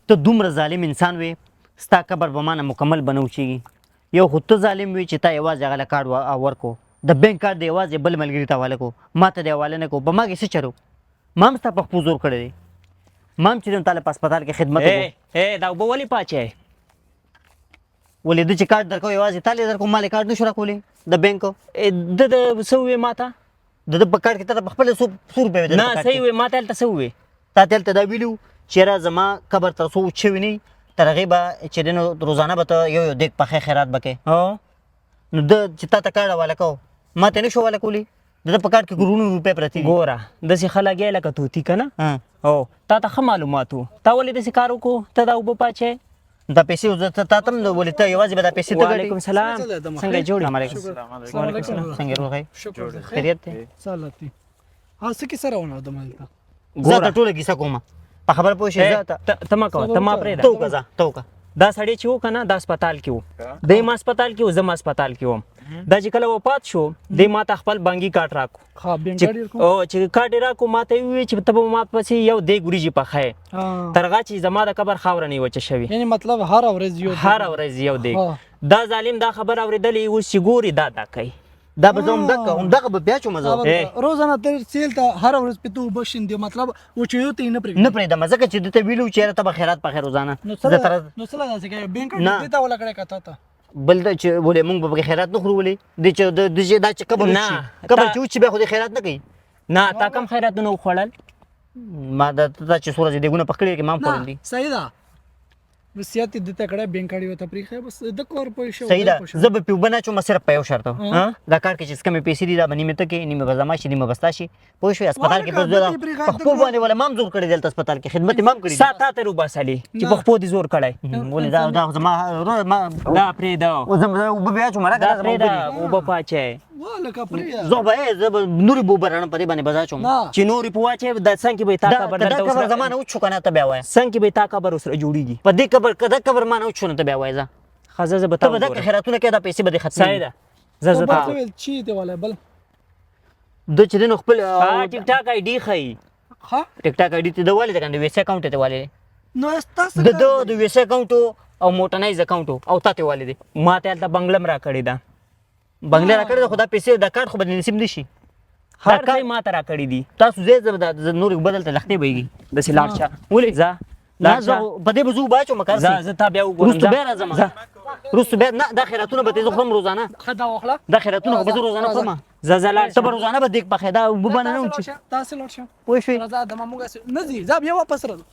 ته دومره ظالم انسان وې ستا قبر به مانه مکمل به نه اوچېږي یو خو ته ظالم وې چې تا یوازې هغه له کارډ ورکو د بینک کارډ د یوازې بل ملګري ته حواله کو ما ته د حواله نه کو په ما کې څه چلو ما هم ستا په خپو زور کړی دی ما هم چې دی تا له په هسپتال کې خدمت وکړو دا اوبه ولې پاچی ولې ده چې کارډ درکو یوازې تا لې درکو ما لې کارډ نه شو راکولی د بینکو د څه ووې ما ته د ده په کارډ کې تا ته په خپله څو روپۍ وې نه صحیح وې ما ته هلته څه ووې تا ته هلته دا ویلي وو چې یاره زما قبر تر څو اوچ شوي نه وي تر هغې به چې دی نو روزانه به ته یو دیګ پخی خیرات به کوې نو ده چې تا ته کارډ حواله کو ما ته نه شو حواله کولی د ده په کارډ کې کروڑونو روپۍ پرتې دي ګوره داسې ښه لګیا لکه توتي که نه هو تا ته ښه معلومات وو تا ولې داسې کار وکړو ته دا اوبه پاچی دا پیسې تا ته هم ولې ته یوازې به دا پیسې ته ګټې وعلیکم سلام څنګه جوړ السلام علیکم څنګه روغ یې خیریت دی سلامتی څه کیسه روانه ده مالته زه ته ټوله کیسه کومه په خبره پوه شې زه ته مه کوه ته ما پرېږده ته وکړه ځه ته وکړه دا سړی چې و که نه دا هسپتال کې و دی ما هسپتال کې و زه ما هسپتال کې وم دا چې کله وفات شو دی ما ته خپل بانکي کارت راکړو چې کارت یې راکړو ما ته یې وویل چې ته به ما پسې یو دیګ وریجې پخی تر هغه چې زما د قبر خاوره نه وچه شوې یعنی مطلب هر ورځ یو دیګ دا ظالم دا خبر اورېدلې اوس چې ګوري دا کوي دا به زه همدغه به بیا چومه زه روزانه تر سیل ته هر ورځ پې ته اوبه شیندې مطلب وچېدو ته یې نه پرېږدي نه پرېږدم ځکه چې ده ته ویلي وو چې یاره ته به خیرات پخې روزانه نو څه داسې کوې بینک دې ته ولګړی که تا ته بل دا چې ولې موږ به پکې خیرات نه خورو ولې دی چې دا چې قبر وچي قبر چې وچي بیا خو دې خیرات نه کوي نه تا کم خیراتونه وخوړل ما دا چې څو ورځې دیګونه پخ کړي کې ما هم خوړل دي صحیح ده وصیت دې ته کړی بینک کارډ یې ورته پرېښی بس د کور پوه شو صحیح ده زه به پې اوبه نه اچوم صرف په یو شرط دا کار کې چې کمې پیسې دي دا به نیمې ته کې نیمې به زما شي نیمې به ستا شي پوه شوې هسپتال کې په خپو باندې ولې ما هم زور کړی دی هلته هسپتال کې خدمت یې ما هم کړي ستا تا ترې وباسلې چې په خپو دې زور کړی ولې دا زما دا پرېږده اوبه بیا اچوم دا پرېږده اوبه پاچی زه به نورې به اوبه راڼم په دې باندې به زه اچوم چې نورې په واچوې دا څنګ کې به یې تا قبر دا قبر زما نه وچ شو که نه ته بیا وایه څنګ کې به یې تا قبر ورسره جوړېږي په دې قبر که دا قبر ما نه وچ شو نه ته بیا وایه زه ښه زه به ته به دا خیراتونه کوې دا پیسې به دې ختمېږي صحیح ده زه تا چی دی والا بل ده چې دی نو خپل ټیک ټاک آی ډي ښایي ټیک ټاک آی ډي ته ده والې ده که نه د ویسې اکاونټ ته والې دی نو ستاسو د ویسې اکاونټ او موټنایز اکاونټ او تا ته والې دی ما ته هلته بنګله م راکړې ده بنګله راکړې ده خو دا پیسې دا کارت خو به دې نصیب نه شي هر ځای ما ته راکړي دي تاسو ځای زه نورې اوبه دلته لښتې بهېږي داسې لاړ شه ولې ځه په دې به زه اوبه اچوم کار زه تا بیا وګورم وروسته بیا راځم وروسته بیا نه دا خیراتونه به زه خورم روزانه دا واخله دا خیراتونه خو به زه روزانه خورم زه لاړ ته به روزانه به دیګ پخې دا اوبه به نه وچي تاسې لاړ شه پوه شوې راځه د ما موږ نه ځي ځه بیا واپس راځه